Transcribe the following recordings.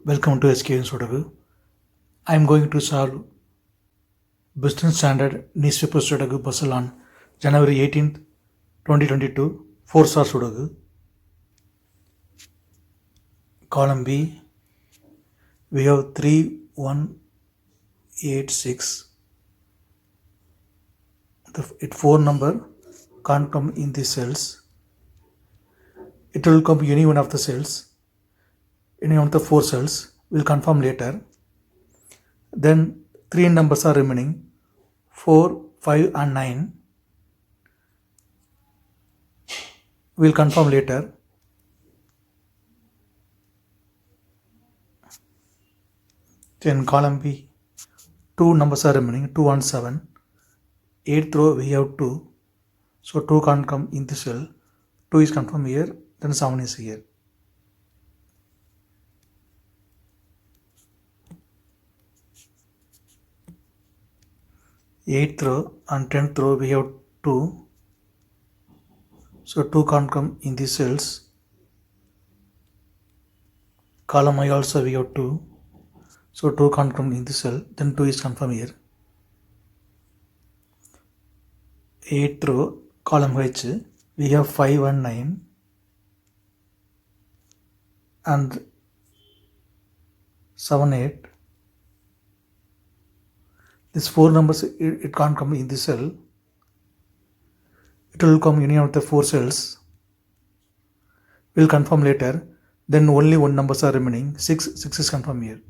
Welcome to SkVm Sudoku. I am going to solve Business Standard Newspaper Sudoku puzzle on January 18th, 2022. 4-star Sudoku. Column B, we have 3, 1, 8, 6. It 4 number can't come in the cells. It will come any one of the cells. Any one of the 4 cells. We'll confirm later. Then 3 numbers are remaining. 4, 5 and 9. We'll confirm later. Then column B, 2 numbers are remaining, 2 and 7. 8th row we have 2. So 2 can't come in the cell. 2 is confirmed here, then 7 is here. Eighth row and 10th row we have 2. So 2 can't come in the cells. Column I also we have 2. So 2 can't come in the cell, then 2 is confirmed here. 8th row, column H, we have 5 and 9. And 7, 8. These 4 numbers, it can't come in the cell. It will come in any of the 4 cells. We'll confirm later. Then only 1 numbers are remaining. 6 is confirmed here.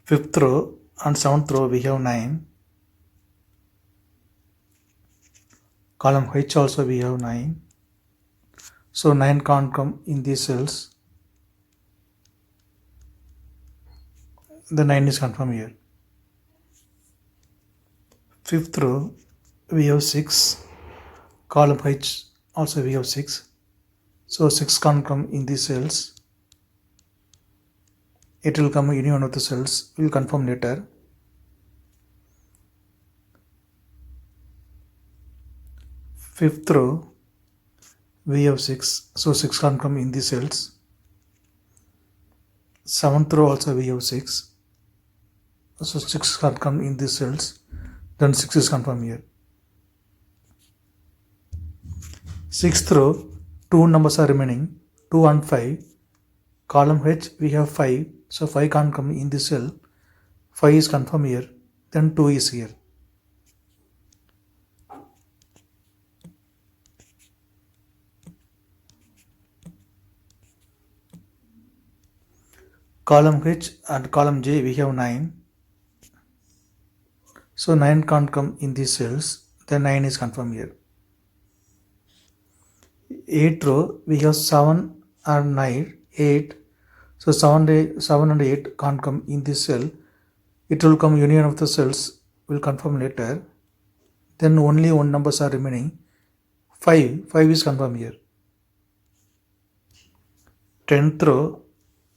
Fifth row and 7th row we have 9. Column H also we have 9. So 9 can't come in these cells. The 9 is confirmed here. Fifth row we have 6. Column H also we have 6. So 6 can't come in these cells. It will come in any one of the cells. We will confirm later. Fifth row we have 6. So 6 can't come in these cells. 7th row also we have 6. So 6 can't come in these cells. Then 6 is confirmed here. 6th row, 2 numbers are remaining, 2 and 5. Column H we have 5. So 5 can't come in this cell. 5 is confirmed here. Then 2 is here. Column H and column J we have 9. So 9 can't come in these cells. Then 9 is confirmed here. 8th row we have 7 and 9. 8. So 7 and 8 can't come in this cell. It will come union of the cells. We'll confirm later. Then only 1 numbers are remaining. 5 is confirmed here. 10th row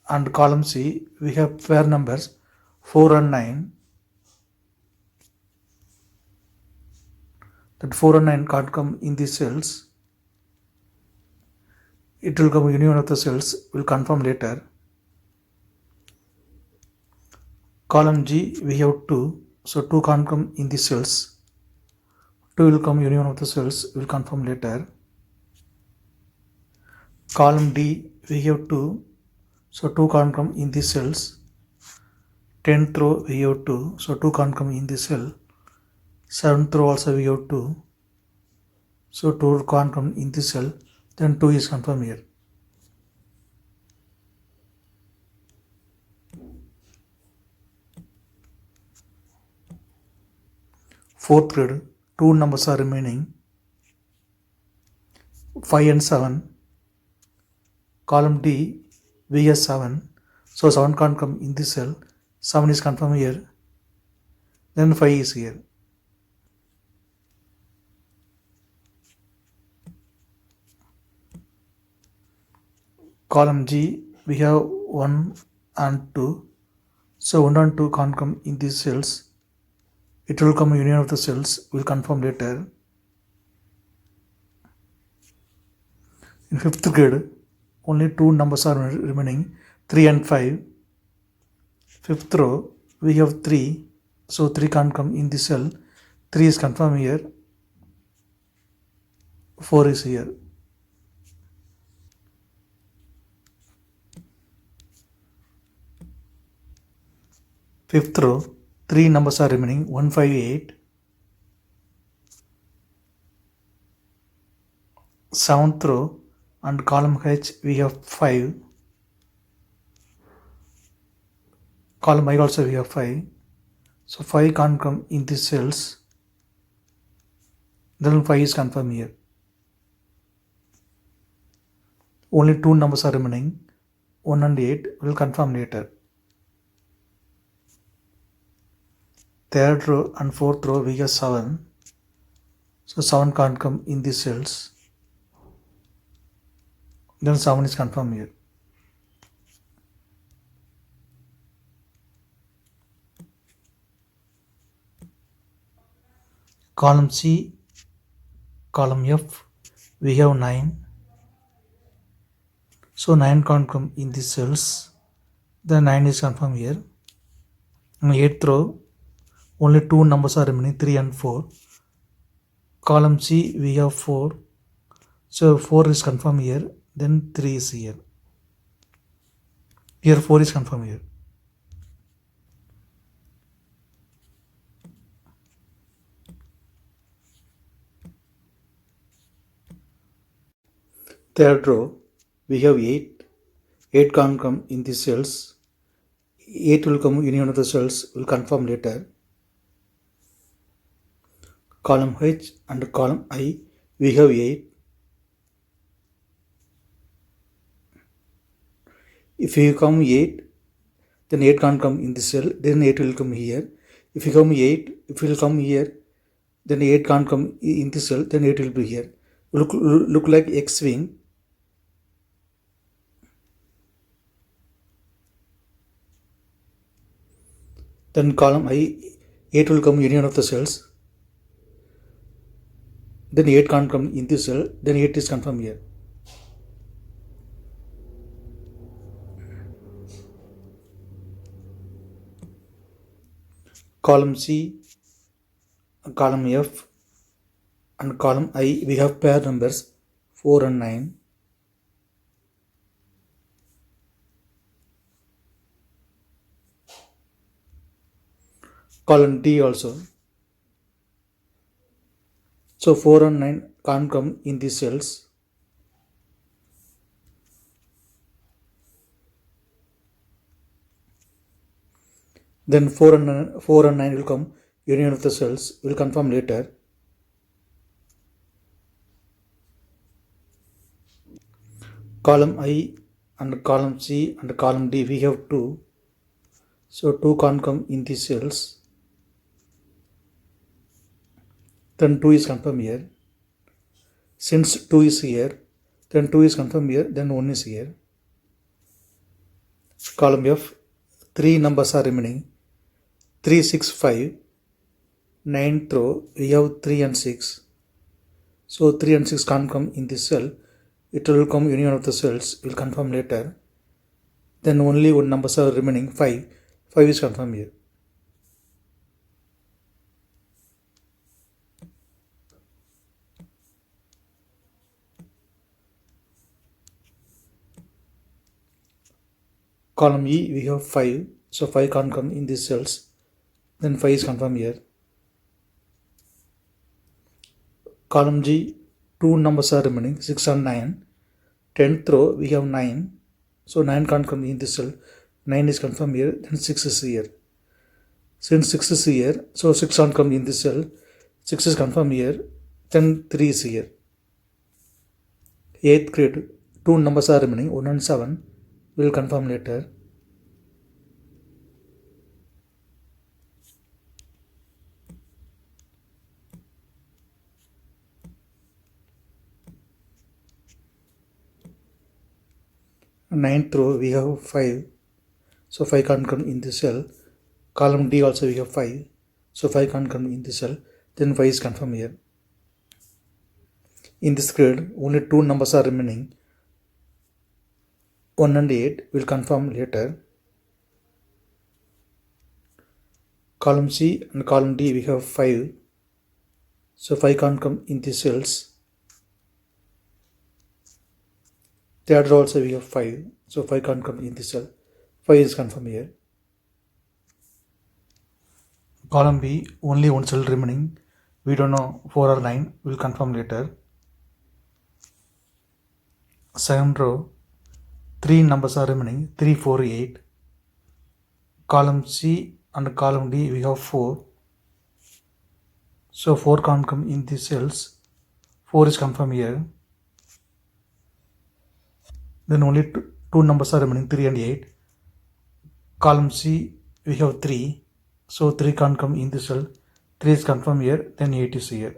and column C we have pair numbers 4 and 9. That 4 and 9 can't come in these cells. It will come union of the cells. We'll confirm later. Column G we have 2. So 2 can't come in these cells. 2 will come union of the cells. We'll confirm later. Column D we have 2. So 2 can't come in these cells. 10th row we have 2. So 2 can't come in this cell. 7th row also we have 2. So 2 can't come in this cell. Then 2 is confirmed here. Fourth grid, 2 numbers are remaining. 5 and 7. Column D, we have 7. So 7 can't come in this cell. 7 is confirmed here. Then 5 is here. Column G, we have 1 and 2. So 1 and 2 can't come in these cells. It will come union of the cells. We'll confirm later. In fifth grid, only two numbers are remaining, 3 and 5. Fifth row, we have 3, so 3 can't come in this cell. 3 is confirmed here, 4 is here. Fifth row, 3 numbers are remaining, 1, 5, 8. Seventh row and column H we have 5. Column I also we have 5. So 5 can't come in these cells. Then 5 is confirmed here. Only two numbers are remaining, 1 and 8. We'll confirm later. Third row and fourth row we have 7. So 7 can't come in these cells. Then 7 is confirmed here. Column C, column F, we have 9. So 9 can't come in these cells. Then 9 is confirmed here. In 8th row, only two numbers are remaining, 3 and 4. Column C, we have 4. So 4 is confirmed here. Then 3 is here. Here 4 is confirmed here. Third row, we have 8. 8 can't come in these cells. 8 will come in any one of the cells. We'll confirm later. Column H and column I, we have 8. If you come 8, then 8 can't come in this cell, then 8 will come here. If you come 8, if it will come here, then 8 can't come in this cell, then 8 will be here. Look like X wing. Then column I, 8 will come in any one of the cells. Then 8 can't come in this cell, then 8 is confirmed here. Column C, column F and column I, we have pair numbers 4 and 9. Column D also. So 4 and 9 can't come in these cells. Then 4 and 9 will come union of the cells. We'll confirm later. Column I and column C and column D, we have 2. So 2 can't come in these cells. Then 2 is confirmed here. Since 2 is here, then 2 is confirmed here, then 1 is here. Column F, 3 numbers are remaining, 3, 6, 5. 9th row, we have 3 and 6. So 3 and 6 can't come in this cell. It will come union of the cells. We'll confirm later. Then only one numbers are remaining, 5. 5 is confirmed here. Column E, we have 5. So 5 can't come in these cells. Then 5 is confirmed here. Column G, 2 numbers are remaining, 6 and 9. 10th row, we have 9. So 9 can't come in this cell. 9 is confirmed here, then 6 is here. Since 6 is here, so 6 can't come in this cell. 6 is confirmed here, then 3 is here. 8th grade, 2 numbers are remaining, 1 and 7. We will confirm later. Ninth row, we have 5. So 5 can't come in this cell. Column D also we have 5. So 5 can't come in this cell. Then 5 is confirmed here. In this grid, only 2 numbers are remaining, 1 and 8 will confirm later. Column C and column D we have 5. So 5 can't come in the cells. Third row also we have 5. So 5 can't come in the cell. 5 is confirmed here. Column B, only one cell remaining. We don't know 4 or 9. We'll confirm later. Second row, 3 numbers are remaining. 3, 4, 8. Column C and column D we have 4. So 4 can't come in these cells. 4 is confirmed here. Then only two numbers are remaining, 3 and 8. Column C we have 3. So 3 can't come in this cell. 3 is confirmed here, then 8 is here.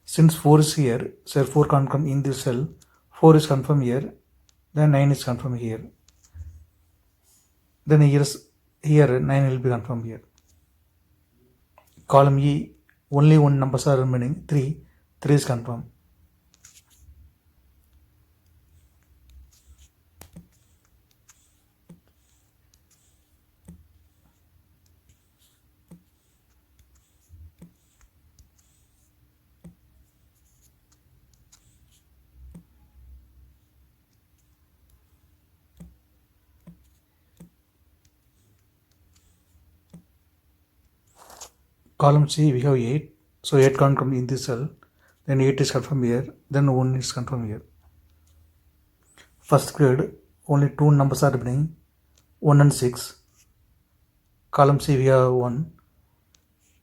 Since 4 is here, so 4 can't come in this cell. 4 is confirmed here, then 9 is confirmed here. Then here 9 will be confirmed here. Column E, only one numbers are remaining, 3. 3 is confirmed. Column C we have 8. So 8 can't come in this cell. Then 8 is confirmed here. Then 1 is confirmed here. First grade, only 2 numbers are remaining, 1 and 6. Column C we have 1.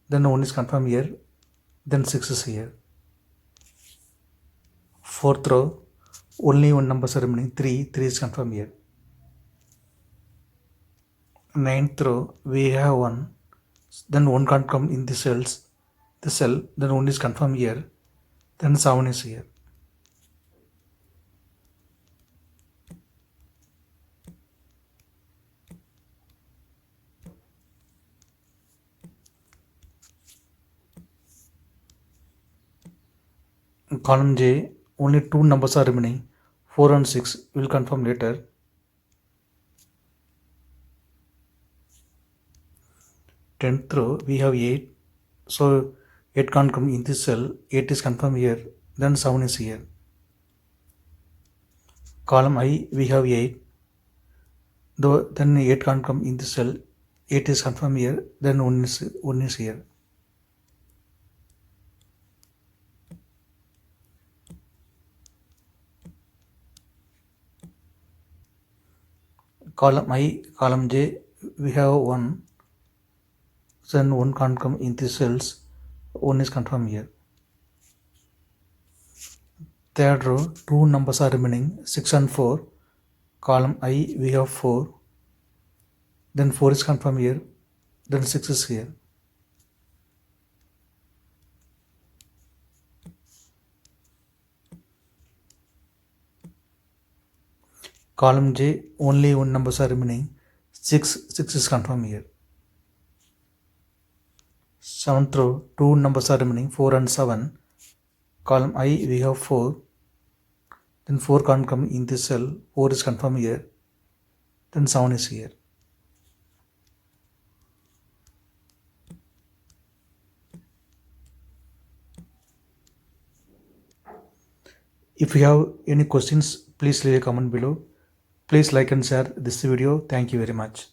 Then 1 is confirmed here. Then 6 is here. Fourth row, only 1 numbers are remaining, 3. 3 is confirmed here. Ninth row, we have 1. Then 1 can't come in the cells. The cell, then 1 is confirmed here. Then 7 is here. In column J, only 2 numbers are remaining, 4 and 6. We'll confirm later. 10th row, we have 8. So 8 can't come in this cell. 8 is confirmed here. Then 7 is here. Column I, we have 8. Then 8 can't come in this cell. 8 is confirmed here. Then 1 is here. Column I, column J, we have 1. Then 1 can't come in these cells. 1 is confirmed here. Third row, 2 numbers are remaining, 6 and 4. Column I, we have 4. Then 4 is confirmed here. Then 6 is here. Column J, only 1 numbers are remaining, 6 is confirmed here. 7th row, 2 numbers are remaining, 4 and 7. Column I, we have 4. Then 4 can't come in this cell. 4 is confirmed here. Then 7 is here. If you have any questions, please leave a comment below. Please like and share this video. Thank you very much.